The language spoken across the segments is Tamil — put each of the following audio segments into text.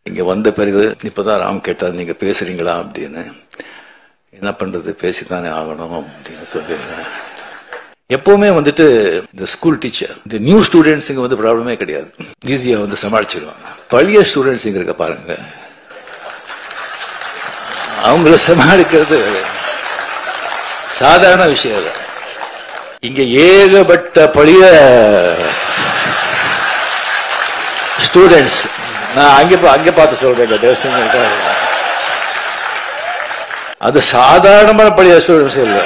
இங்க வந்த பிறகு இப்பதான் ராம் கேட்டார், நீங்க பேசுறீங்களா அப்படின்னு. என்ன பண்றது, பேசித்தானே ஆகணும் அப்படின்னு சொல்லிடுறேன். எப்பவுமே வந்துட்டு இந்த ஸ்கூல் டீச்சர் இந்த நியூ ஸ்டூடெண்ட்ஸுங்க வந்து ப்ராப்ளமே கிடையாது, ஈஸியா வந்து சமாளிச்சிடுவாங்க. பழைய ஸ்டூடெண்ட்ஸ் இருக்க பாருங்க, அவங்கள சமாளிக்கிறது சாதாரண விஷயம் இல்லை. இங்க ஏகப்பட்ட பழைய ஸ்டூடெண்ட்ஸ், நான் அங்க பார்த்து சொல்றேன், அது சாதாரணமான பழைய ஸ்டூடெண்ட்ஸ் இல்லை.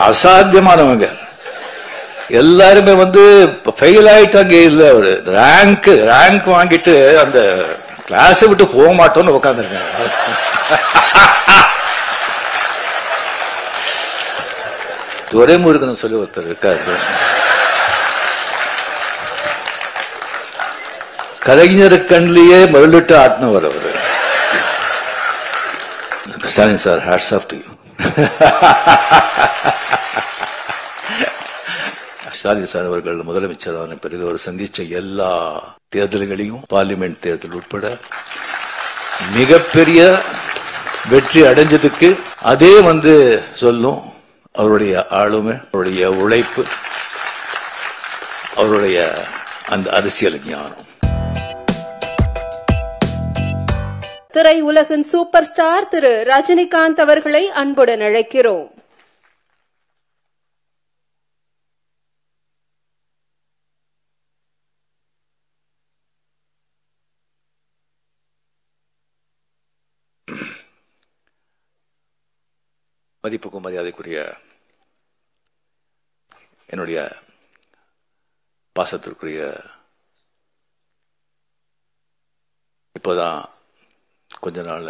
அசாத்தியமானவங்க எல்லாருமே வந்து ஃபெயில் ஆயிட்டாங்க. இல்ல ஒரு ரேங்க் வாங்கிட்டு அந்த கிளாஸ் விட்டு போக மாட்டோம்னு உட்காந்துருக்காங்க. துரைமுருகன் சொல்லி ஒருத்தர் இருக்காரு, கலைஞர் கண்ணிலேயே மருளிட்டு ஆட்டினவர் அவரு. Stalin sir, hats off to you. Stalin sir அவர்கள் முதலமைச்சரான பிறகு அவர் சந்திச்ச எல்லா தேர்தல்களையும், பார்லிமெண்ட் தேர்தல் உட்பட மிகப்பெரிய வெற்றி அடைஞ்சதுக்கு அதே வந்து சொல்லும் அவருடைய ஆளுமை, அவருடைய உழைப்பு, அவருடைய அந்த அரசியல் ஞானம். திரை உலகின் சூப்பர் ஸ்டார் திரு ரஜினிகாந்த் அவர்களை அன்புடன் அழைக்கிறோம். மதிப்புக்கும் மரியாதைக்குரிய என்னுடைய பாசத்திற்குரிய, இப்போதான் கொஞ்ச நாள்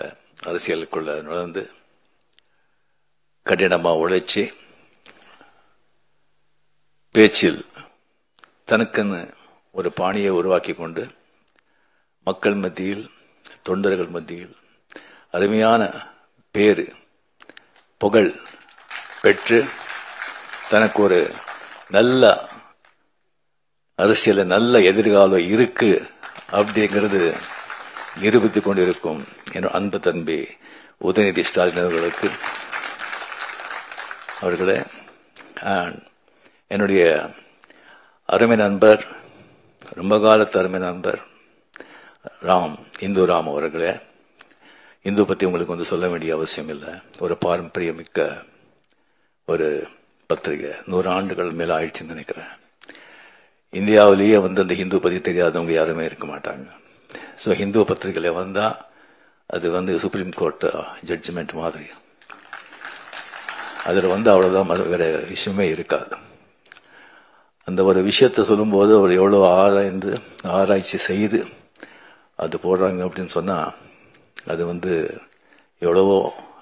அரசியலுக்குள்ள நுழைந்து கடினமா உழைச்சி பேச்சில் தனக்குன்னு ஒரு பாணியை உருவாக்கி கொண்டு மக்கள் மத்தியில், தொண்டர்கள் மத்தியில் அருமையான பேரு புகழ் பெற்று தனக்கு ஒரு நல்ல அரசியல், நல்ல எதிர்காலம் இருக்கு அப்படிங்கிறது நிரூபித்துக் கொண்டிருக்கும் என் அன்பு தம்பி உதயநிதி ஸ்டாலின் அவர்களே, என்னுடைய அருமை நண்பர், ரொம்ப காலத்து அருமை நண்பர் இந்து ராம் அவர்களே, இந்து பத்தி உங்களுக்கு வந்து சொல்ல வேண்டிய அவசியம் இல்லை. ஒரு பாரம்பரியமிக்க ஒரு பத்திரிகை, 100 ஆண்டுகள் மேல ஆயிடுச்சுன்னு நினைக்கிறேன். இந்தியாவிலேயே வந்து அந்த ஹிந்து பத்தி தெரியாதவங்க யாருமே இருக்க மாட்டாங்க. ஸோ ஹிந்து பத்திரிகையில வந்தா அது வந்து சுப்ரீம் கோர்ட் ஜட்ஜ்மெண்ட் மாதிரி, அதில் வந்து அவ்வளவுதான், வேற விஷயமே இருக்காது. அந்த ஒரு விஷயத்தை சொல்லும்போது அவர் எவ்வளவு ஆராய்ச்சி செய்து அது போடுறாங்க அப்படின்னு சொன்னா அது வந்து எவ்வளவோ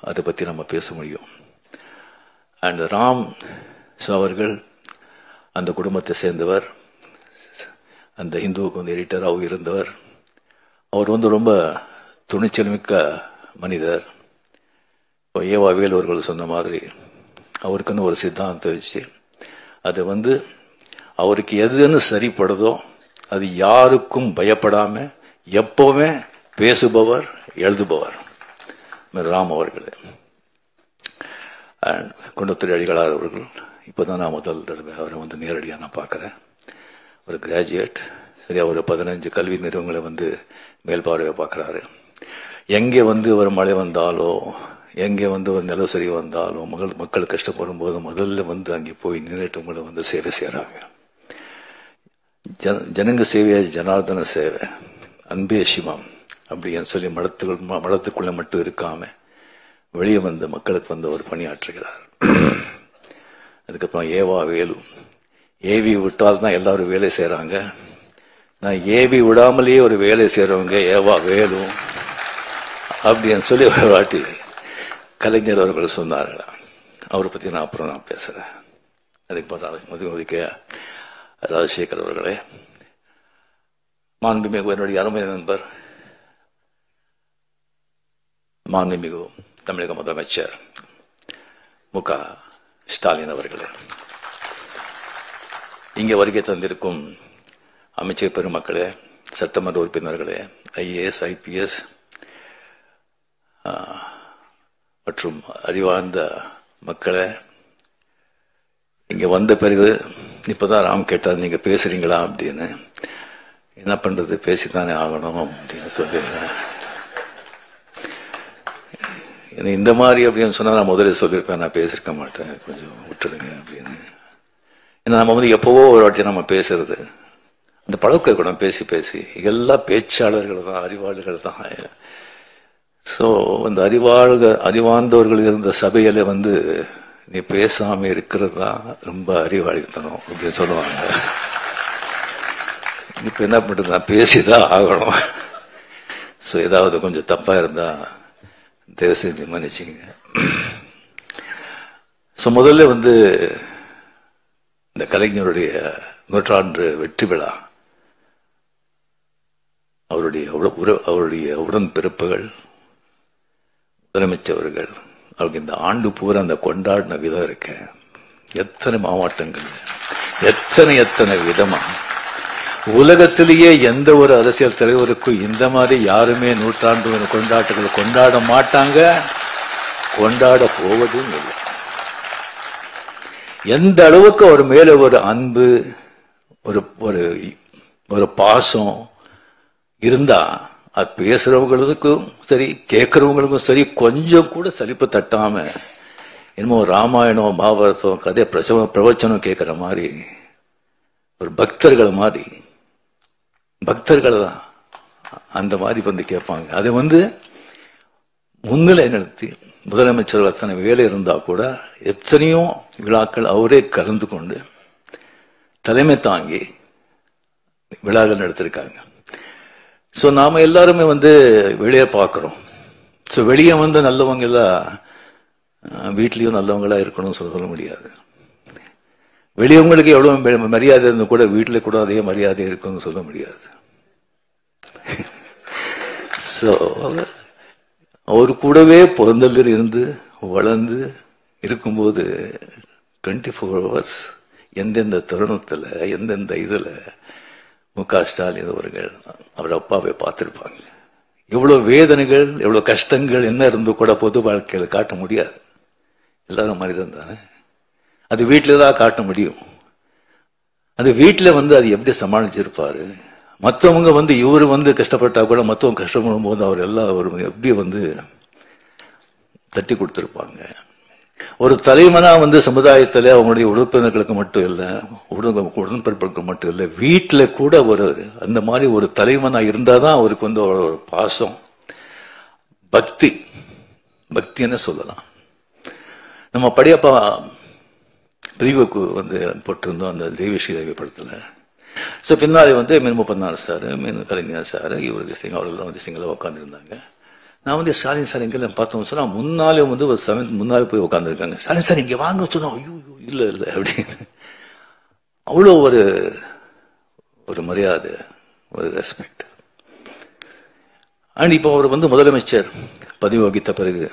அதை பத்தி நம்ம பேச முடியும். அண்ட் ராம் அவர்கள் அந்த குடும்பத்தை சேர்ந்தவர், அந்த ஹிந்துவுக்கு வந்து எடிட்டராகவும் இருந்தவர். அவர் வந்து ரொம்ப துணிச்சல் மிக்க மனிதர். ஏவா வேலு அவர்கள் சொன்ன மாதிரி அவருக்குன்னு ஒரு சித்தாந்தம் வச்சு அது வந்து அவருக்கு எதுன்னு சரிப்படுதோ அது யாருக்கும் பயப்படாம எப்பவுமே பேசுபவர், எழுதுபவர் ராம் அவர்களே. குண்டத்துறை அடிகளார் அவர்கள் இப்பதான் நான் முதல் தடவை அவரை வந்து நேரடியாக நான் பார்க்கிறேன். ஒரு கிராஜுவேட், சரியா ஒரு 15 கல்வி நிறுவனங்களை வந்து மேல்பார்வையை பார்க்கிறாரு. எங்கே வந்து ஒரு மழை வந்தாலோ, எங்கே வந்து ஒரு நிலசரி வந்தாலும், மக்கள் கஷ்டப்படும் போது முதல்ல வந்து அங்கே போய் நின்றுட்டு உங்களை வந்து சேவை செய்யறாங்க. ஜனங்க சேவையா ஜனார்தன சேவை, அன்பே சிவம் அப்படின்னு சொல்லி மடத்துக்குள்ள மட்டும் இருக்காம வெளியே வந்து மக்களுக்கு வந்து அவர் பணியாற்றுகிறார். அதுக்கப்புறம் ஏவா வேலு, ஏவி விட்டால் தான் எல்லாரும் வேலை செய்யறாங்க. நான் ஏவி விடாமலேயே ஒரு வேலை செய்யறவங்க ஏவா வேலு அப்படின்னு சொல்லி ஒரு வாட்டி கலைஞர் அவர்கள் சொன்னார்களா. அவரை பத்தி நான் அப்புறம் நான் பேசுறேன். அதுக்கு ராஜசேகர் அவர்களே, மாண்புமிகு என்னுடைய அருமை நண்பர், மாண்புமிகு தமிழக முதலமைச்சர் மு க ஸ்டாலின் அவர்களே, இங்கே வருகை தந்திருக்கும் அமைச்சர் பெருமக்களே, சட்டமன்ற உறுப்பினர்களே, IAS, IPS மற்றும் அறிவார்ந்த மக்களே, இங்க வந்த பிறகு இப்பதான் ராம் கேட்டார், நீங்க பேசுறீங்களா அப்படின்னு. என்ன பண்றது, பேசித்தானே ஆகணும் அப்படின்னு சொல்லிடுறேன். இந்த மாதிரி அப்படின்னு சொன்னா நான் முதல்ல சொல்லியிருப்பேன், நான் பேசிருக்க மாட்டேன், கொஞ்சம் விட்டுடுங்க அப்படின்னு. ஏன்னா நம்ம வந்து எப்பவோ ஒரு வாட்டி நம்ம பேசுறது, அந்த பழக்கம் இருக்கணும். பேசி பேசி எல்லா பேச்சாளர்கள் தான், அறிவாளர்கள் தான். ஸோ அந்த அறிவார்ந்தவர்கள் இருந்த சபையில வந்து நீ பேசாம இருக்கிறது தான் ரொம்ப அறிவாளித்தனம் அப்படின்னு சொல்லுவாங்க. இப்ப என்ன பண்றது, நான் பேசிதான் ஆகணும். ஸோ ஏதாவது கொஞ்சம் தப்பா இருந்தா தயவு செஞ்சு மன்னிச்சுங்க. ஸோ முதல்ல வந்து இந்த கலைஞருடைய 100ஆண்டு வெற்றி விழா, அவருடைய உடன்பிறப்புகள், முதலமைச்சர்கள், அவருக்கு இந்த ஆண்டு பூரா அந்த கொண்டாடின விதம் இருக்க, எத்தனை மாவட்டங்கள், எத்தனை விதமா. உலகத்திலேயே எந்த ஒரு அரசியல் தலைவருக்கும் இந்த மாதிரி யாருமே 100ஆண்டு கொண்டாட்டங்கள் கொண்டாட மாட்டாங்க, கொண்டாட போவதும் இல்லை. எந்த அளவுக்கு அவர் மேல ஒரு அன்பு, ஒரு பாசம் இருந்தா, அது பேசுறவங்களுக்கும் சரி கேட்கறவங்களுக்கும் சரி கொஞ்சம் கூட சலிப்பு தட்டாம, என்னமோ ராமாயணம் மகாபாரதம் கதை பிரவச்சனம் கேட்கிற மாதிரி, ஒரு பக்தர்கள் தான் அந்த மாதிரி வந்து கேட்பாங்க. அதை வந்து முன்னிலை நடத்தி முதலமைச்சர் அத்தனை வேலை இருந்தா கூட எத்தனையோ விழாக்கள் அவரே கலந்து கொண்டு தலைமை தாங்கி விழாக்கள் நடத்திருக்காங்க. ஸோ நாம எல்லாருமே வந்து வெளியே பார்க்கிறோம். ஸோ வெளியே வந்து நல்லவங்க எல்லாம் வீட்லயும் நல்லவங்களா இருக்கணும்னு சொல்ல முடியாது. வெளியவங்களுக்கு எவ்வளவு மரியாதை இருந்து கூட வீட்டுல கூட அதே மரியாதை இருக்குன்னு சொல்ல முடியாது. ஸோ அவர் கூடவே பிறந்ததில் இருந்து வளர்ந்து இருக்கும்போது 24 hours எந்தெந்த தருணத்துல எந்தெந்த இதுல மு.க. ஸ்டாலின் அவர்கள் அவர் அப்பாவை பார்த்திருப்பாங்க. எவ்வளவு வேதனைகள், எவ்வளவு கஷ்டங்கள் என்ன இருந்து கூட பொது வாழ்க்கையில காட்ட முடியாது. எல்லாரும் மனிதன் தானே, அது வீட்டில தான் காட்ட முடியும். அது வீட்டுல வந்து அது எப்படி சமாளிச்சிருப்பாரு. மற்றவங்க வந்து இவரு வந்து கஷ்டப்பட்டா கூட மற்றவங்க கஷ்டப்படும் போது அவர் எல்லாம் எப்படி வந்து தட்டி கொடுத்திருப்பாங்க. ஒரு தலைவனா வந்து சமுதாயத்துல அவங்களுடைய உறுப்பினர்களுக்கு மட்டும் இல்ல, உடன்பிறப்புகளுக்கு மட்டும் இல்ல, வீட்டுல கூட ஒரு அந்த மாதிரி ஒரு தலைவனா இருந்தாதான் அவருக்கு வந்து ஒரு பாசம், பக்தின்னு சொல்லலாம். நம்ம படையப்பா பிரிவுக்கு வந்து போட்டிருந்தோம் அந்த தெய்வஸ்ரீ தேவி படத்துல. ஸோ பின்னாடி வந்து மீன் 34 சார், மீன் கலைஞர் சார், இவரு அவர்கள் வந்து சிங்கள உட்காந்துருந்தாங்க. நான் வந்து ஸ்டாலின் சார் எங்க பார்த்தோம் சொன்னா முன்னாலே வந்து ஒரு 7th முன்னாலே போய் உட்காந்துருக்காங்க. ஸ்டாலின் சார் இங்க வாங்க சொன்னா ஐயோ இல்ல அப்படின்னு அவ்வளோ ஒரு மரியாதை, ஒரு ரெஸ்பெக்ட். அண்ட் இப்போ அவர் வந்து முதலமைச்சர் பதவி வகித்த பிறகு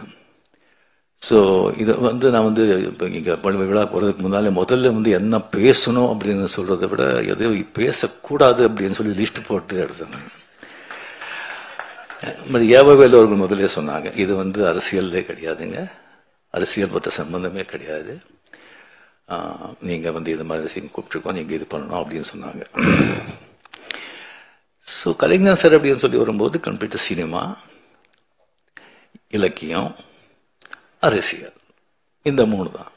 ஸோ இதை வந்து நான் வந்து இப்போ இங்கே விழா போகிறதுக்கு முன்னாலே முதல்ல வந்து என்ன பேசணும் அப்படின்னு சொல்றதை விட எதையும் பேசக்கூடாது அப்படின்னு சொல்லி லிஸ்ட் போட்டு எடுத்தேன். ஏவவேலு அவர்கள் முதலே சொன்னாங்க, இது வந்து அரசியல்லே கிடையாதுங்க, அரசியல் பற்ற சம்பந்தமே கிடையாது, நீங்க வந்து இது மாதிரி கூப்பிட்டுருக்கோம், நீங்க இது பண்ணணும் அப்படின்னு சொன்னாங்க. ஸோ கலைஞர் சார் அப்படின்னு சொல்லி வரும்போது கம்ப்ளீட் சினிமா, இலக்கியம், அரசியல், இந்த 3 தான்.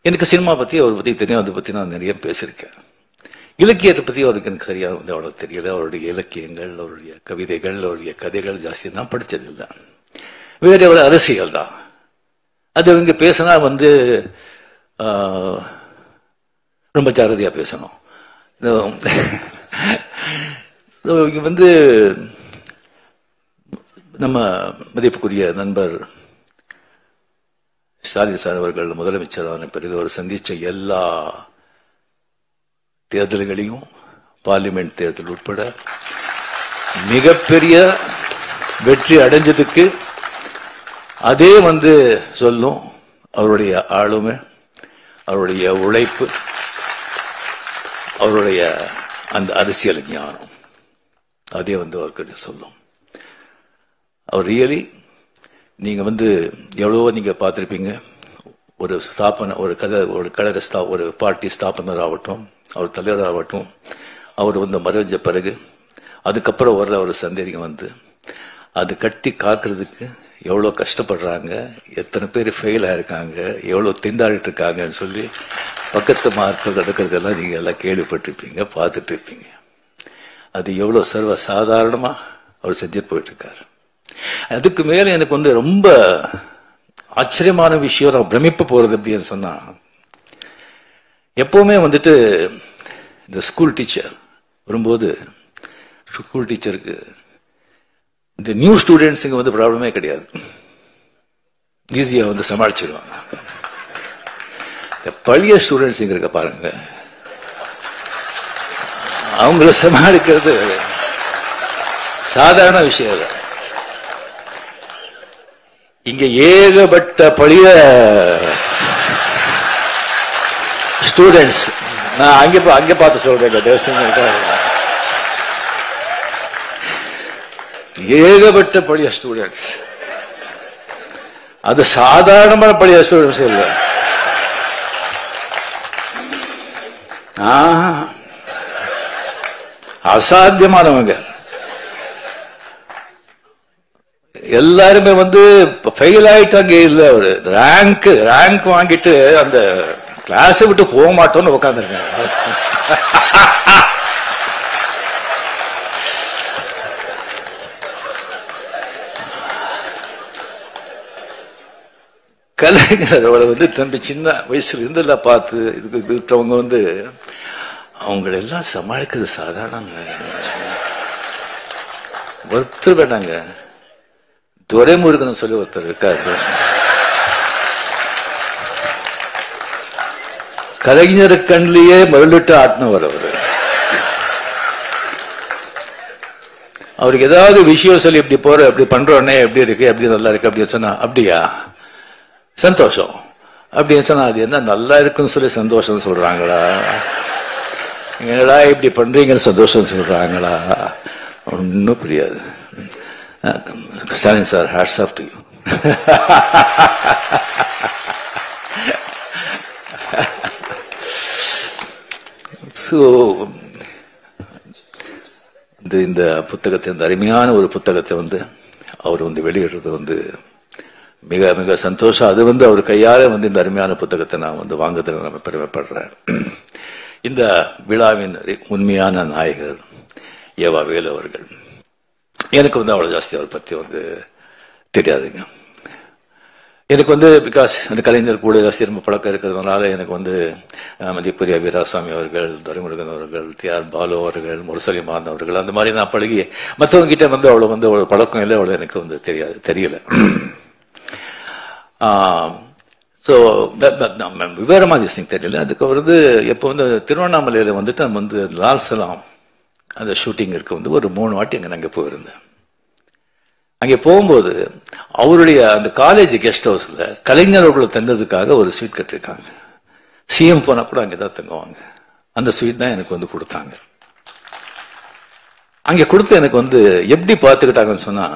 எனக்கு சினிமா பத்தி அவரை பத்தி தெரியும், அதை பத்தி நான் நிறைய பேசியிருக்கேன். இலக்கியத்தை பத்தி அவருக்கு எனக்கு சரியா வந்து அவ்வளவு தெரியல. அவருடைய இலக்கியங்கள், அவருடைய கவிதைகள், அவருடைய கதைகள் ஜாஸ்தி நான் படிச்சது இல்லை. வேற ஒரு அரசியல் தான். அது இங்க பேசினா வந்து ரொம்ப ஜாகிரதையா பேசணும். இங்க வந்து நம்ம மதிப்புக்குரிய நண்பர் ஸ்டாலின் சார் அவர்கள் முதலமைச்சரான பிறகு அவர் சந்திச்ச எல்லா தேர்தல்களையும், பார்லிமெண்ட் தேர்தல் உட்பட மிகப்பெரிய வெற்றி அடைஞ்சதுக்கு அதே வந்து சொல்லும் அவருடைய ஆளுமை, அவருடைய உழைப்பு, அவருடைய அந்த அரசியல் ஞானம் அதே அவர்கிட்ட சொல்லும். அவர் ரியலி நீங்க எவ்வளவோ நீங்க பார்த்திருப்பீங்க. ஒரு ஸ்தாபன ஒரு கழக ஒரு பார்ட்டி ஸ்தாபனர் ஆகட்டும், அவர் தலைவர் ஆகட்டும், அவர் மறைஞ்ச பிறகு அதுக்கப்புறம் வர்ற ஒரு சந்தேகம் அது கட்டி காக்குறதுக்கு எவ்வளோ கஷ்டப்படுறாங்க, எத்தனை பேர் ஃபெயில் ஆயிருக்காங்க, எவ்வளோ திண்டாடிட்டு இருக்காங்கன்னு சொல்லி பக்கத்து மார்க்கள் நடக்கிறதெல்லாம் நீங்க எல்லாம் கேள்விப்பட்டிருப்பீங்க, பார்த்துட்டு இருப்பீங்க. அது எவ்வளோ சர்வ சாதாரணமா அவர் செஞ்சுட்டு போயிட்டு இருக்காரு. அதுக்கு மேல எனக்கு ரொம்ப ஆச்சரியமான விஷயம், நான் பிரமிப்பு போறது அப்படின்னு சொன்னா, எப்பவுமே இந்த ஸ்கூல் டீச்சர் வரும்போது ஸ்கூல் டீச்சருக்கு இந்த நியூ ஸ்டூடெண்ட்ஸுங்க ப்ராப்ளமே கிடையாது, ஈஸியா சமாளிச்சிடுவாங்க. பழைய ஸ்டூடெண்ட்ஸ் இருக்க பாருங்க, அவங்கள சமாளிக்கிறது சாதாரண விஷயம் இல்லை. இங்க ஏகப்பட்ட பழைய ஸ்டூடெண்ட்ஸ், நான் அங்க பார்த்து சொல்றேன், ஏகப்பட்ட பழைய ஸ்டூடெண்ட்ஸ், அது சாதாரணமான பழைய ஸ்டூடெண்ட்ஸ் இல்ல, அசாத்தியமானவங்க. எல்லாருமே ஃபெயில் ஆயிட்டாங்க. இல்ல ஒரு ரேங்க் வாங்கிட்டு அந்த கிளாஸ் விட்டு போக மாட்டோம்னு உட்காந்துருக்காங்க. கலைஞர் அவளை தம்பி சின்ன வயசுல இருந்தெல்லாம் பார்த்து இதுக்கு இருக்கிறவங்க அவங்களெல்லாம் சமாளிக்கிறது சாதாரண ஒருத்தர் வேண்டாங்க. துரைமுருகன் சொல்லி ஒருத்தர் இருக்காரு, கலைஞர் கண்ணிலேயே மருளிட்டு ஆட்டினவர் அவரு. அவருக்கு ஏதாவது விஷயம் சொல்லி இப்படி போற இப்படி பண்றோன்னே எப்படி இருக்கு, எப்படி நல்லா இருக்கு அப்படின்னு சொன்னா, அப்படியா சந்தோஷம் அப்படின்னு சொன்னா, அது என்ன நல்லா இருக்குன்னு சொல்லி சந்தோஷம் சொல்றாங்களா, என்னடா இப்படி பண்றீங்கன்னு சந்தோஷம் சொல்றாங்களா, ஒன்னும் புரியாது. Stalin sir, hats off to you. So இந்த புத்தகத்தை, இந்த அருமையான ஒரு புத்தகத்தை அவர் வெளியிடுறது மிக மிக சந்தோஷம். அது அவர் கையால இந்த அருமையான புத்தகத்தை நான் வாங்குறதுல நம்ம பெருமைப்படுறேன். இந்த விழாவின் உண்மையான நாயகர் ஏவா வேலு அவர்கள். எனக்கு அவ்வளவு ஜாஸ்தி அவரை பத்தி தெரியாதுங்க. எனக்கு பிகாஸ் அந்த கலைஞர் கூட ஜாஸ்தி ரொம்ப பழக்கம் இருக்கிறதுனால எனக்கு மதிப்புரிய வீராசாமி அவர்கள், துரைமுருகன் அவர்கள், டி.ஆர். பாலு அவர்கள், முரசலிமான் அவர்கள், அந்த மாதிரி நான் பழகி மற்றவங்க கிட்ட அவ்வளவு அவ்வளவு பழக்கம் இல்லை, அவ்வளவு எனக்கு தெரியல. ஸோ விவரமா திங் தெரியல. அதுக்கு எப்போ திருவண்ணாமலையில நம்ம லால் சலாம் அந்த ஷூட்டிங் இருக்கு ஒரு 3 வாட்டி அங்கே போயிருந்தேன். அங்கே போகும்போது அவருடைய அந்த காலேஜ் கெஸ்ட் ஹவுஸ்ல கலைஞர்களை தங்கிறதுக்காக ஒரு ஸ்வீட் கட்டிருக்காங்க. சிஎம் போனா கூட அங்கேதான் தங்குவாங்க. அந்த ஸ்வீட் தான் எனக்கு கொடுத்தாங்க. அங்கே கொடுத்து எனக்கு எப்படி பார்த்துக்கிட்டாங்கன்னு சொன்னா,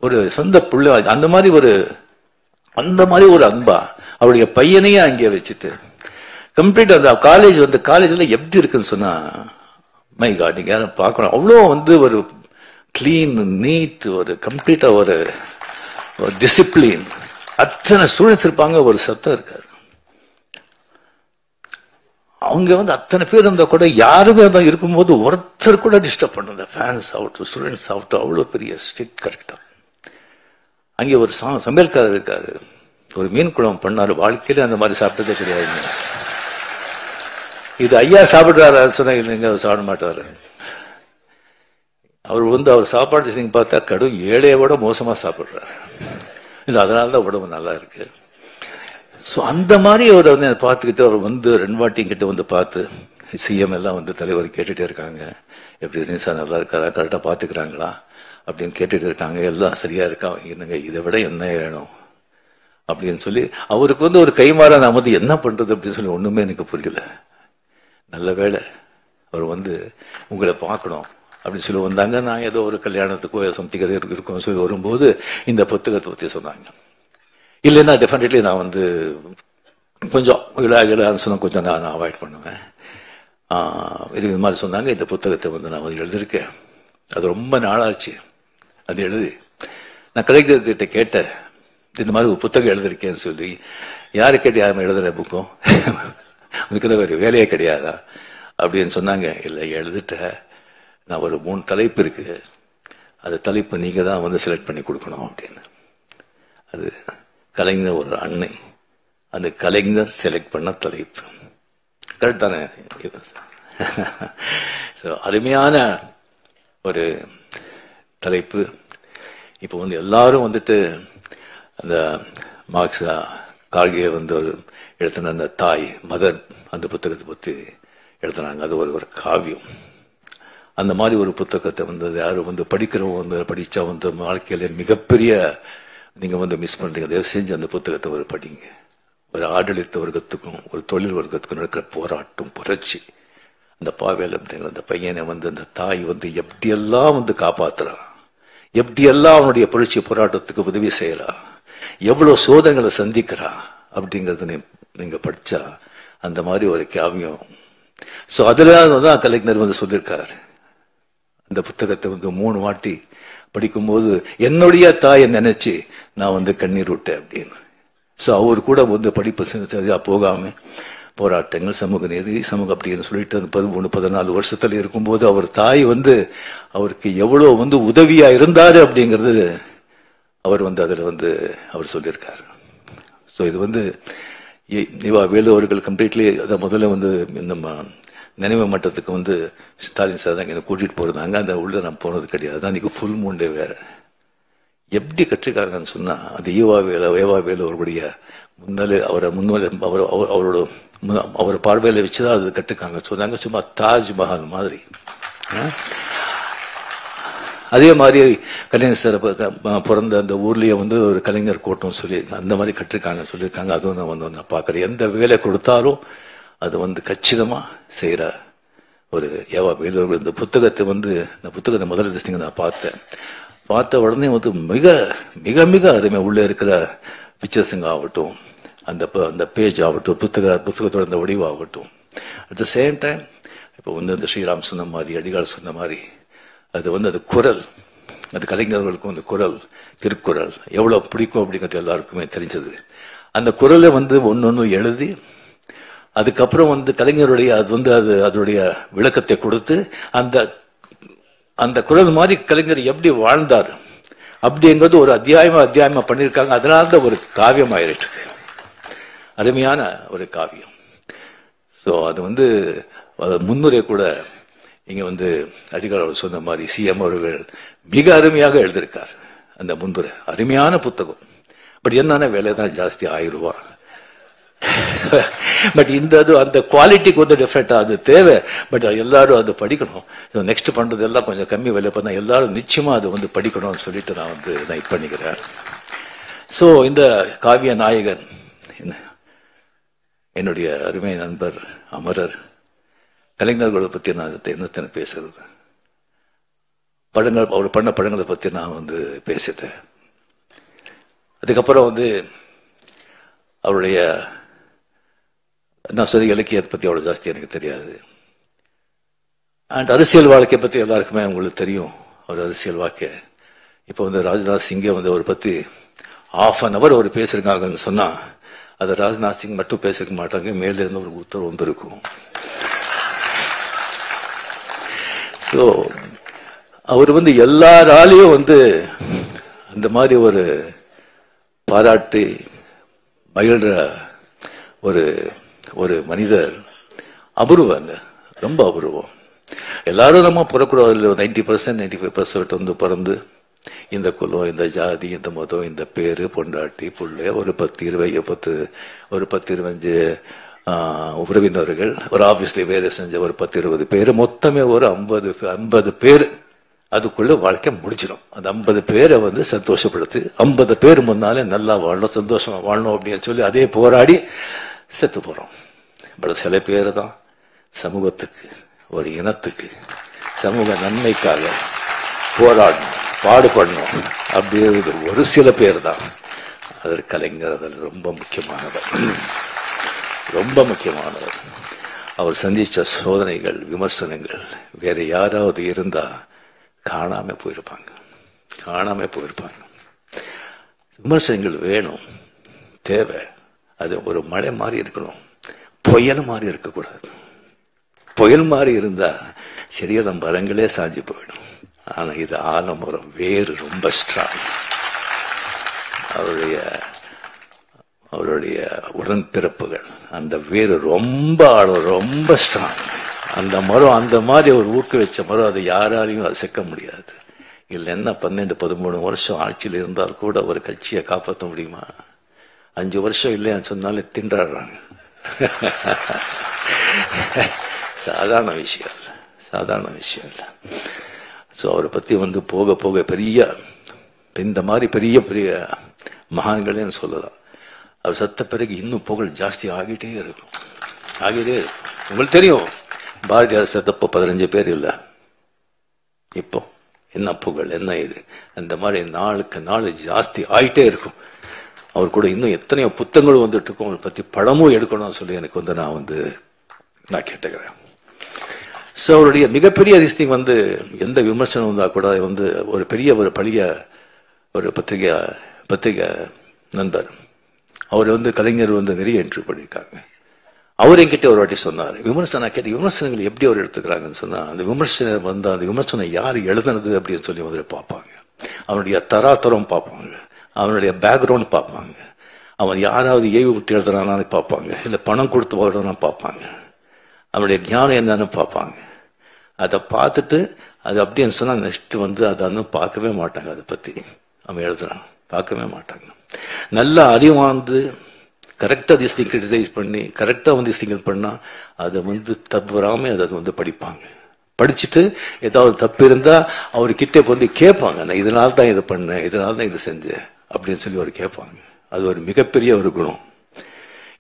ஒரு சொந்த புள்ள அந்த மாதிரி ஒரு அன்பா அவருடைய பையனையே அங்கே வச்சுட்டு கம்ப்ளீட் அந்த காலேஜ்ல எப்படி இருக்குன்னு சொன்னா, மை காட், நீங்க யாரும் பார்க்கணும். அவ்வளோ ஒரு கிளீன், நீட், ஒரு கம்ப்ளீட்டா ஒரு டிசிப்ளின். அத்தனை ஸ்டூடெண்ட்ஸ் இருப்பாங்க, ஒரு சத்தம் இருக்காது. அவங்க அத்தனை பேர் இருந்தா கூட யாருமே இருக்கும்போது ஒருத்தர் கூட டிஸ்டர்ப் பண்ணல. ஃபேன்ஸ் ஆகட்டும், ஸ்டூடெண்ட்ஸ் ஆகட்டும், அவ்வளோ பெரிய ஸ்ட்ரிக்ட் கரெக்டா. அங்கே ஒரு சமையல்காரர் இருக்காரு, ஒரு மீன் குழம்பு பண்ணாரு, வாழ்க்கையில அந்த மாதிரி சாப்பிட்டதே கிடையாது. இது ஐயா சாப்பிடுறாரு சொன்னா, இல்லைங்க அவர் சாப்பிட மாட்டாரு. அவர் அவர் சாப்பாடு நீங்க பார்த்தா கடும் ஏழையை விட மோசமா சாப்பிடுறாரு. இல்லை, அதனாலதான் உடம்பு நல்லா இருக்கு. ஸோ அந்த மாதிரி அவர் பார்த்துக்கிட்டு அவர் 2 வாட்டி கிட்ட பார்த்து சிஎம் எல்லாம் தலைவர் கேட்டுட்டே இருக்காங்க, எப்படி நிசா நல்லா இருக்காரா, கரெக்டா பாத்துக்கிறாங்களா அப்படின்னு கேட்டுட்டு இருக்காங்க. எல்லாம் சரியா இருக்கா, என்னங்க இதை விட என்ன வேணும் அப்படின்னு சொல்லி அவருக்கு ஒரு கைமாறா நான் என்ன பண்றது அப்படின்னு சொல்லி ஒண்ணுமே எனக்கு புரியல. நல்ல வேளை அவர் வந்து உங்களை பார்க்கணும் அப்படின்னு சொல்லி வந்தாங்க. நான் ஏதோ ஒரு கல்யாணத்துக்கோ சம்திங் அது இருக்கும் சொல்லி வரும்போது இந்த புத்தகத்தை பற்றி சொன்னாங்க. இல்லைன்னா டெஃபினெட்லி நான் வந்து கொஞ்சம் இழான்னு சொன்னால் கொஞ்சம் நான் அவாய்ட் பண்ணுவேன். இது மாதிரி சொன்னாங்க. இந்த புத்தகத்தை வந்து நான் வந்து எழுதியிருக்கேன். அது ரொம்ப நாளாச்சு அது எழுதி. நான் கலைஞர்கிட்ட கேட்டேன், இந்த மாதிரி ஒரு புத்தகம் எழுதியிருக்கேன்னு சொல்லி. யாரு கேட்டு யாரும் எழுதுற புக்கும் உனக்கு தான் வேறு வேலையே கிடையாதா அப்படின்னு சொன்னாங்க. இல்லை எழுதிட்ட, நான் ஒரு 3 தலைப்பு இருக்கு, அந்த தலைப்பு நீங்க தான் வந்து செலக்ட் பண்ணி கொடுக்கணும் அப்படின்னு. அது கலைஞர் ஒரு அன்னை, அந்த கலைஞர் செலக்ட் பண்ண தலைப்பு கரெக்ட் தானே? அருமையான ஒரு தலைப்பு. இப்போ வந்து எல்லாரும் வந்துட்டு அந்த மார்க்ஸ் கார்கே வந்து ஒரு எழுத்தின அந்த தாய் மதர் அந்த புத்தகத்தை பற்றி எழுதினாங்க. அது ஒரு காவியம். அந்த மாதிரி ஒரு புத்தகத்தை வந்து யாரும் வந்து படிக்கிறவங்க வந்து படித்தா வந்து வாழ்க்கையில மிகப்பெரிய நீங்க வந்து மிஸ் பண்றீங்க. தயவு செஞ்சு அந்த புத்தகத்தை ஒரு படிங்க. ஒரு ஆடளித்த வர்க்கத்துக்கும் ஒரு தொழில் வர்க்கத்துக்கும் நடக்கிற போராட்டம், புரட்சி. அந்த பாவேல் அப்படிங்கிற அந்த பையனை வந்து அந்த தாய் வந்து எப்படியெல்லாம் வந்து காப்பாத்துறா, எப்படியெல்லாம் அவனுடைய புரட்சி போராட்டத்துக்கு உதவி செய்யறா, எவ்வளவு சோதனைகளை சந்திக்கிறா அப்படிங்கறது நீங்க படிச்சா அந்த மாதிரி ஒரு காவியம். சோ அதுல தான் கலைஞர் வந்து சொல்லியிருக்காரு. அந்த புத்தகத்தை வந்து 3 வாட்டி படிக்கும்போது என்னுடைய தாயை நினைச்சு நான் வந்து கண்ணீர் விட்டேன் அப்படின்னு. சோ அவர் கூட வந்து படிப்பு சரியா போகாம போராட்டங்கள், சமூக நீதி, சமூக அப்படின்னு சொல்லிட்டு 13-14 வருஷத்துல இருக்கும்போது அவர் தாய் வந்து அவருக்கு எவ்வளவு வந்து உதவியா இருந்தாரு அப்படிங்கிறது அவர் வந்து அதுல வந்து அவர் சொல்லியிருக்காரு. ஸோ இது வந்து வேலு அவர்கள் கம்ப்ளீட்லி அதை முதல்ல வந்து நம்ம நினைவு மட்டத்துக்கு வந்து ஸ்டாலின் சார் தான் என்னை கூட்டிட்டு போறாங்க. அந்த உள்ள நான் போனது கிடையாது. தான் இன்னைக்கு ஃபுல் மூண்டே வேற. எப்படி கற்றுக்காங்கன்னு சொன்னா அது ஏவா வேலு அவர்களுடைய முன்னாலே அவரோட அவர் பார்வையில வச்சுதான் அது கற்றுக்காங்க சொன்னாங்க. சும்மா தாஜ்மஹால் மாதிரி. அதே மாதிரி கலைஞர் சார் பிறந்த அந்த ஊர்லயே வந்து ஒரு கலைஞர் கோட்டம் சொல்லி அந்த மாதிரி கற்றுக்காங்க சொல்லியிருக்காங்க. அதுவும் நான் வந்து நான் பார்க்கறேன். எந்த வேலை கொடுத்தாலும் அது வந்து கச்சிதமா செய்யற ஒரு ஏவா வேலு. இந்த புத்தகத்தை வந்து இந்த புத்தகத்தை முதல்ல நான் பார்த்த உடனே வந்து மிக மிக மிக அருமை. உள்ள இருக்கிற பிக்சர்ஸுங்க ஆகட்டும், அந்த பேஜ் ஆகட்டும், புத்தகத்தோட அந்த வடிவாகட்டும். அட் த சேம் டைம் இப்போ வந்து அந்த ஸ்ரீராம் சொன்ன மாதிரி, அடிகால் சொன்ன மாதிரி அது வந்து அது குரல், அது கலைஞர்களுக்கும் அந்த குரல், திருக்குறள் எவ்வளவு பிடிக்கும் அப்படிங்கிறது எல்லாருக்குமே தெரிஞ்சது. அந்த குரலை வந்து ஒன்னொன்னு எழுதி அதுக்கப்புறம் வந்து கலைஞருடைய அது வந்து அதனுடைய விளக்கத்தை கொடுத்து அந்த குரல் மாதிரி கலைஞர் எப்படி வாழ்ந்தார் அப்படிங்கிறது ஒரு அத்தியாயமா பண்ணியிருக்காங்க. அதனால ஒரு காவியம் ஆயிருக்கு, அருமையான ஒரு காவியம். ஸோ அது வந்து முன்னுரை கூட இங்க வந்து அடிகால் அவர் சொன்ன மாதிரி சிஎம் அவர்கள் மிக அருமையாக எழுதியிருக்கார். அந்த முன்னுரை அருமையான புத்தகம். பட் என்னன்னா வேலை தான் ஜாஸ்தி, 1000 ரூபாய். பட் இந்த அந்த குவாலிட்டிக்கு வந்து டிஃபரெண்டா அது தேவை. பட் எல்லாரும் அது படிக்கணும். நெக்ஸ்ட் பண்றது எல்லாம் கொஞ்சம் கம்மி விலை பண்ணா எல்லாரும் நிச்சயமா அது வந்து படிக்கணும்னு சொல்லிட்டு நான் வந்து இது பண்ணிக்கிறேன். சோ இந்த காவிய நாயகன் என்னுடைய அருமை நண்பர் அமரர். கலைஞர்களை பத்தி நான் என்னத்தனை பேசுறது, படங்கள் அவர் பண்ண படங்களை பத்தி நான் வந்து பேசிட்டேன். அதுக்கப்புறம் வந்து அவருடைய நான் சொல்லி இலக்கியத்தை பத்தி அவ்வளவு ஜாஸ்தி எனக்கு தெரியாது. அண்ட் அரசியல் வாழ்க்கை பத்தி எல்லாருக்குமே உங்களுக்கு தெரியும். அவர் அரசியல் வாழ்க்கை இப்ப வந்து ராஜ்நாத் சிங்கை வந்து அவர் பத்தி 1/2 hour அவர் பேசிருக்காங்கன்னு சொன்னா அது ராஜ்நாத் சிங் மட்டும் பேசிருக்க மாட்டாங்க, மேல இருந்து ஒரு உத்தரவு வந்திருக்கும். ஸோ அவர் வந்து எல்லாராலையும் வந்து அந்த மாதிரி ஒரு பாராட்டி மகிழ்ற ஒரு மனிதர். அபூர்வங்க, ரொம்ப அபூர்வம். எல்லாரும் நம்ம பிறக்கூடாது 90% 95% வந்து பிறந்து இந்த குலம், இந்த ஜாதி, இந்த மதம், இந்த பேரு, பொண்டாட்டி, புள்ளை, ஒரு 10-25 உறவினர்கள், ஒரு ஆபீஸ்ல வேலை செஞ்ச ஒரு 10-20 பேர், மொத்தமே ஒரு 50 பேர். அதுக்குள்ள வாழ்க்கை முடிச்சிடும். அந்த 50 பேரை வந்து சந்தோஷப்படுத்தி 50 பேர் முன்னாலே நல்லா வாழணும், சந்தோஷமா வாழணும் அப்படின்னு சொல்லி அதே போராடி செத்து போறோம். பட் சில பேர் தான் சமூகத்துக்கு, ஒரு இனத்துக்கு, சமூக நன்மைக்காக போராடணும், பாடுபடணும் அப்படிங்கிறது ஒரு சில பேர் தான். அதற்கு கலைஞர் அதில் ரொம்ப முக்கியமானவர், ரொம்ப முக்கியமானவர். அவர் சந்திச்ச சோதனைகள், விமர்சனங்கள் வேற யாராவது இருந்தா காணாம போயிருப்பாங்க, காணாம போயிருப்பாங்க. விமர்சனங்கள் வேணும், தேவை. அது ஒரு மழை மாதிரி இருக்கணும், புயல் மாதிரி இருக்கக்கூடாது. புயல் மாதிரி இருந்தா சரியான மரங்களே சாஞ்சு போயிடும். ஆனா இது ஆலமரம் வேறு ரொம்ப ஸ்ட்ராங். அவருடைய உடன்பிறப்புகள், அந்த வேறு ரொம்ப ஆழம், ரொம்ப ஸ்ட்ராங். அந்த மரம் அந்த மாதிரி ஒரு ஊக்க வச்ச மரம், அதை யாராலையும் அசைக்க முடியாது. இல்லைன்னா 12-13 வருஷம் ஆட்சியில் இருந்தால் கூட ஒரு கட்சியை காப்பாற்ற முடியுமா? 5 வருஷம் இல்லையான்னு சொன்னாலே திண்டாடுறாங்க. சாதாரண விஷயம் இல்லை, சாதாரண விஷயம் இல்லை. ஸோ அவரை பற்றி போக போக பெரிய இந்த மாதிரி பெரிய பெரிய மகான்களேன்னு சொல்லலாம். அவர் சத்த பிறகு இன்னும் புகழ் ஜாஸ்தி ஆகிட்டே இருக்கும், ஆகிட்டே இருக்கும். உங்களுக்கு தெரியும், பாரதியார் செத்தப்போ 15 பேர் இல்லை. இப்போ என்ன புகழ், என்ன இது, அந்த மாதிரி நாளுக்கு நாள் ஜாஸ்தி ஆகிட்டே இருக்கும். அவர் கூட இன்னும் எத்தனையோ புத்தகங்களும் வந்துட்டு இருக்கும். அவரை பற்றி படமும் எடுக்கணும்னு சொல்லி எனக்கு நான் கேட்டுக்கிறேன். ஸோ அவருடைய மிகப்பெரிய அதிசயம் எந்த விமர்சனம் வந்தா கூட ஒரு பெரிய ஒரு பழைய ஒரு பத்திரிகை நண்பர் அவர் கலைஞர் நிறைய இன்டர்வியூ பண்ணியிருக்காங்க. அவர் என்கிட்ட ஒரு வாட்டி சொன்னார், விமர்சனம் கேட்டு விமர்சனங்கள் எப்படி அவர் எடுத்துக்கிறாங்கன்னு சொன்னா, அந்த விமர்சனம் அந்த விமர்சனம் யார் எழுதுனது அப்படின்னு சொல்லி முதல்ல பார்ப்பாங்க. அவனுடைய தராதரம் பார்ப்பாங்க, அவனுடைய பேக்ரவுண்ட் பார்ப்பாங்க, அவன் யாராவது ஏவி விட்டு எழுதுறானான்னு பார்ப்பாங்க, இல்லை பணம் கொடுத்து வாழ்றான்னு பார்ப்பாங்க, அவனுடைய ஞானம் என்னன்னு பார்ப்பாங்க. அதை பார்த்துட்டு அது அப்படின்னு சொன்னா நெக்ஸ்ட் அதை பார்க்கவே மாட்டாங்க. அதை பத்தி அவன் எழுதுறான் பார்க்கவே மாட்டாங்க. நல்லா அறிவாந்து கரெக்டா திஸ் திங் கிரிட்டிசைஸ் பண்ணி கரெக்டா திங் பண்ணா அதை தவறாம அதை படிப்பாங்க. படிச்சுட்டு ஏதாவது தப்பு இருந்தா அவர்கிட்ட கேட்பாங்க, நான் இதனால தான் இதை பண்ணேன், இதனால தான் இதை செஞ்சேன் அப்படின்னு சொல்லி அவர் கேட்பாங்க. அது ஒரு மிகப்பெரிய ஒரு குணம்.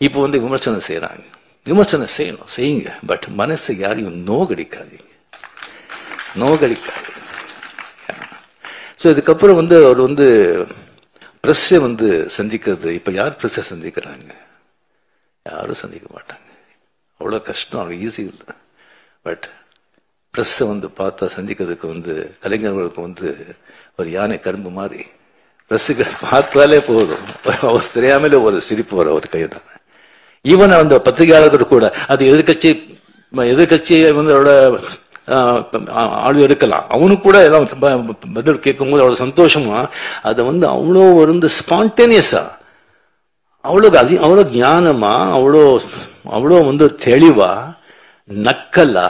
இப்போ விமர்சனம் செய்யறாங்க, விமர்சனம் செய்யணும், செய்யுங்க. பட் மனசை யாரையும் நோகடிக்காதீங்க, நோகடிக்காது. ஸோ இதுக்கப்புறம் அவர் பிரஸ்ஸை சந்திக்கிறது, இப்ப யார் பிரஸ்ஸை சந்திக்கிறாங்க? யாரும் சந்திக்க மாட்டாங்க. அவ்வளோ கஷ்டம், அவ்வளோ ஈஸி இல்லை. பட் பிரஸ்ஸை பார்த்தா சந்திக்கிறதுக்கு கலைஞர்களுக்கு ஒரு யானை கரும்பு மாதிரி பிரஸ்ஸுக்கு பார்த்தாலே போதும், அவர் தெரியாமலே ஒரு சிரிப்பு வர ஒரு கை தானே. ஈவன் அந்த பத்திரிகையாளர்கள் கூட அது எதிர்கட்சியை அவரோட ஆளு எடுக்கலாம், அவனுக்கு கூட எல்லாம் பதில் கேட்கும் போது அவ்வளவு சந்தோஷமா அதை அவ்வளோ ஸ்பான்டேனியஸா, அவ்வளோ ஞானமா, அவ்வளோ தெளிவா, நக்கலா,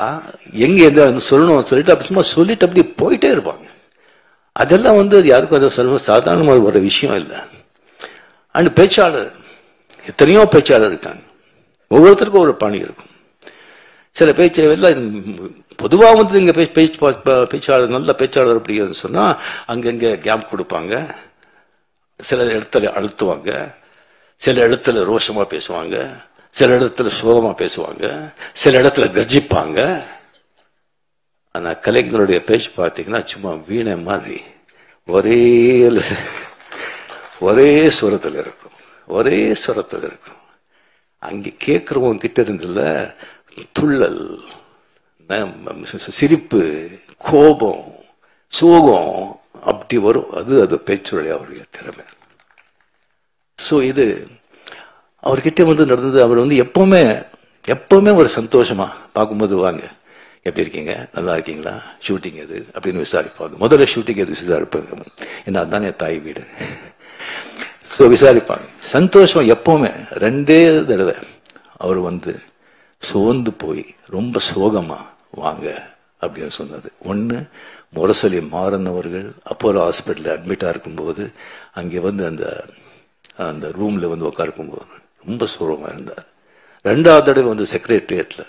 எங்க எந்த சொல்லணும் சொல்லிட்டு அப்படி சும்மா சொல்லிட்டு அப்படி போயிட்டே இருப்பாங்க. அதெல்லாம் யாருக்கும் அதை சொல்ல சாதாரணமாக ஒரு விஷயம் இல்லை. அண்ட் பேச்சாளர், எத்தனையோ பேச்சாளர் இருக்காங்க, ஒவ்வொருத்தருக்கும் ஒரு பாணி இருக்கும். சில பேச்சு எல்லாம் பொதுவா இங்க பேச்சாளர் நல்ல பேச்சாளர் அப்படின்னு சொன்னா அங்கங்க கேப் கொடுப்பாங்க, சில இடத்துல அழுத்துவாங்க, சில இடத்துல ரோஷமா பேசுவாங்க, சில இடத்துல சோகமா பேசுவாங்க, சில இடத்துல கர்ஜிப்பாங்க. ஆனா கலைஞருடைய பேச்சு பார்த்தீங்கன்னா சும்மா வீணை மாதிரி ஒரே சுரத்தில் இருக்கும், ஒரே சுரத்தில் இருக்கும். அங்க கேட்கிறவங்க கிட்ட இருந்துல துள்ளல், சிரிப்பு, கோபம், சோகம் அப்படி வரும். அது பேச்சுடைய அவருடைய திறமை. சோ இது அவர்கிட்ட நடந்தது. அவர் எப்பவுமே ஒரு சந்தோஷமா பார்க்கும்போது, வாங்க எப்படி இருக்கீங்க, நல்லா இருக்கீங்களா, ஷூட்டிங் எது அப்படின்னு விசாரிப்பாங்க. முதல்ல ஷூட்டிங் எது விசாரிப்பாங்க, ஏன்னா அதுதான் என் தாய் வீடு. சோ விசாரிப்பாங்க. சந்தோஷமா எப்பவுமே 2 தடவை அவர் சோர்ந்து போய் ரொம்ப சோகமா வாங்க அப்படின்னு சொன்னது. ஒண்ணு, முரசொலி மாறன் அவர்கள் அப்போலோ ஹாஸ்பிட்டல் அட்மிட்டா இருக்கும்போது அங்கே அந்த ரூம்ல உட்காருக்கும் போது ரொம்ப சோகமா இருந்தார். 2வது தடவை செக்ரட்டரியேட்ல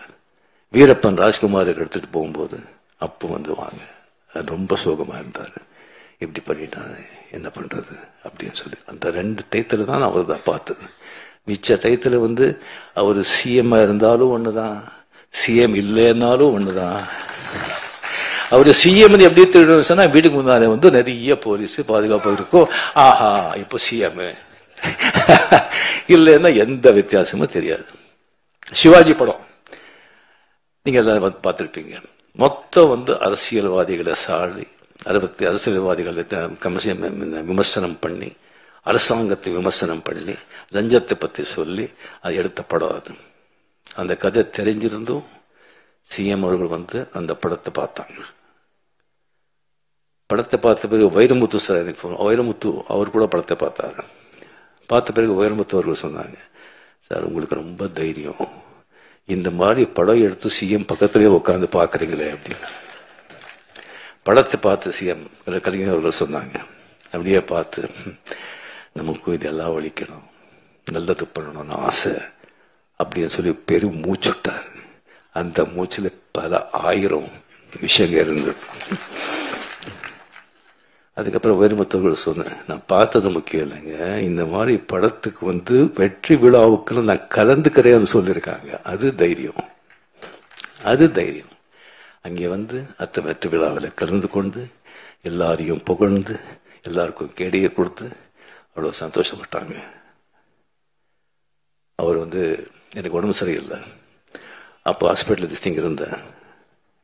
வீரப்பன் ராஜ்குமார் எடுத்துட்டு போகும்போது அப்போ வாங்க, ரொம்ப சோகமா இருந்தாரு. இப்படி பண்ணிட்டாங்க, என்ன பண்றது அப்படின்னு சொல்லி அந்த 2 டயத்துல தான் அவர் தான் பார்த்தது. மிச்ச டயத்துல அவர் சிஎம் இருந்தாலும் ஒண்ணுதான், சிஎம் இல்லைன்னாலும் ஒண்ணுதான். அவரு சிஎம் எப்படி திருடுன்னு சொன்னா வீட்டுக்கு முன்னாலே வந்து நிறைய போலீஸ் பாதுகாப்பு இருக்கும். ஆஹா இப்போ சிஎம் இல்லைன்னா எந்த வித்தியாசமும் தெரியாது. சிவாஜி படம் நீங்க எல்லாரும் பார்த்திருப்பீங்க. மொத்தம் வந்து அரசியல்வாதிகளை சாடி அரசியல்வாதிகளை விமர்சனம் பண்ணி, அரசாங்கத்தை விமர்சனம் பண்ணி, லஞ்சத்தை பத்தி சொல்லி அது எடுத்த படம். அது அந்த கதை தெரிஞ்சிருந்தும் சிஎம் அவர்கள் வந்து அந்த படத்தை பார்த்தாங்க. படத்தை பார்த்த பிறகு வைரமுத்து சார், வைரமுத்து அவர் கூட படத்தை பார்த்தாரு. பார்த்த பிறகு வைரமுத்து அவர்கள் சொன்னாங்க, சார் உங்களுக்கு ரொம்ப தைரியம், இந்த மாதிரி படம் எடுத்து சிஎம் பக்கத்திலே உட்காந்து பாக்குறீங்களே அப்படின்னு. படத்தை பார்த்து சிஎம் கலைஞர் அவர்கள் சொன்னாங்க, அப்படியே பார்த்து நமக்கு இதெல்லாம் ஒழிக்கணும், நல்லது பண்ணணும்னு ஆசை அப்படின்னு சொல்லி பெரும் மூச்சுட்டார். அந்த மூச்சுல பல 1000 விஷயங்கள் இருந்தது. அதுக்கப்புறம் வைரமுத்தவர்கள் சொன்னேன், நான் பார்த்தது முக்கியம் இல்லைங்க, இந்த மாதிரி படத்துக்கு வந்து வெற்றி விழாவுக்கு நான் கலந்துக்கிறேன்னு சொல்லியிருக்காங்க. அது தைரியம், அது தைரியம். அங்கே வந்து வெற்றி விழாவில் கலந்து கொண்டு எல்லாரையும் புகழ்ந்து எல்லாருக்கும் கேடியை கொடுத்து அவ்வளவு சந்தோஷப்பட்டாங்க. அவர் வந்து எனக்கு உடம்பு சரியில்லை, அப்போ ஹாஸ்பிட்டல் திஸ்திங்க இருந்தேன்.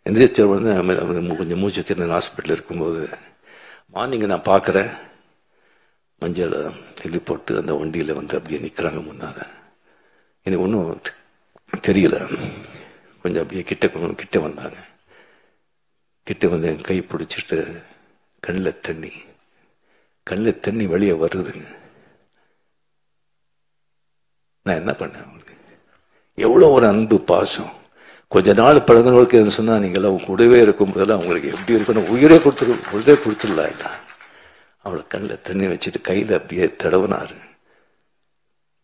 எந்திரிச்சவர் வந்து கொஞ்சம் மூச்சு திறன் ஹாஸ்பிட்டல் இருக்கும்போது மார்னிங் நான் பார்க்குறேன், மஞ்சள் எழுதி போட்டு அந்த வண்டியில் வந்து அப்படியே நிற்கிறாங்க முன்னால. எனக்கு ஒன்றும் தெரியல. கொஞ்சம் அப்படியே கிட்ட வந்தாங்க. கிட்ட வந்து என் கை பிடிச்சிட்டு கண்ணில் தண்ணி வெளியே வருதுங்க. நான் என்ன பண்ணேன், அவங்களுக்கு எவ்வளோ ஒரு அன்பு பாசம். கொஞ்ச நாள் பழகிறவங்களுக்கு சொன்னா நீங்களாம் கூடவே இருக்கும் போதெல்லாம் அவங்களுக்கு எப்படி இருக்கணும், உயிரே கொடுத்துடலாம். அவளை கண்ணில் தண்ணி வச்சுட்டு கையில அப்படியே தடவினாரு.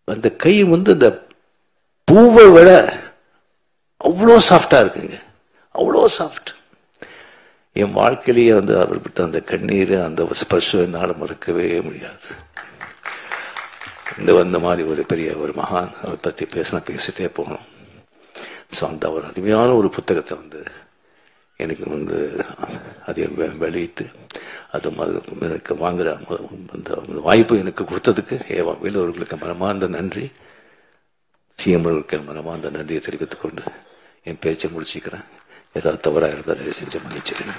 அந்த கை வந்து அந்த பூவை விட அவ்வளோ சாஃப்டா இருக்குங்க, அவ்வளோ சாஃப்ட். என் வாழ்க்கையிலேயே வந்து அவர்கிட்ட அந்த கண்ணீர், அந்த ஸ்பர்ஷம் என்னால் மறக்கவே முடியாது. இந்த மாதிரி ஒரு பெரிய ஒரு மகான் அவரை பத்தி பேசிட்டே போகணும். ஸோ அந்த ஒரு அருமையான ஒரு புத்தகத்தை வந்து எனக்கு வந்து அதை வெளியிட்டு அது எனக்கு வாங்குற அந்த வாய்ப்பு எனக்கு கொடுத்ததுக்கு வேலூர்களுக்கு மனமார்ந்த நன்றி, சிஎம் அவர்களுக்கு மனமார்ந்த நன்றியை தெரிவித்துக் கொண்டு என் பேச்சை முடிச்சுக்கிறேன். ஏதாவது தவறாக இருந்தால் செஞ்சு மன்னிச்சிருங்க.